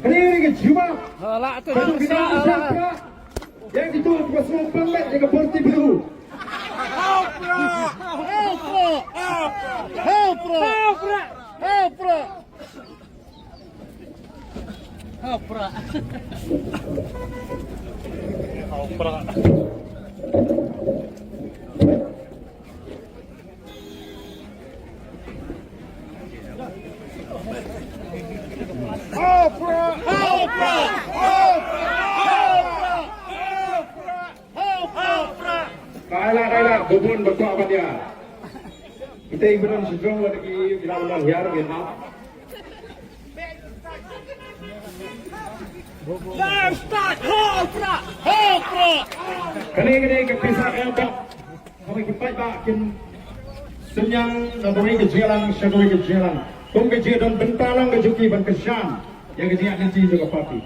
Ini ke jiwa. Alah tu. Satu final siapa? Yang itu juga semua pemain yang berarti biru. Help Kaila, bubun berkuat apa dia? Kita ibaran sedang lagi bila benar hiar gitu. Kini kepisah elok. Kami kipai bakin senyang naburi kejalan, syakuri kejalan. Kung kejalan bentalang kejuki ban kesyam. Yang kejalan nanti juga pati.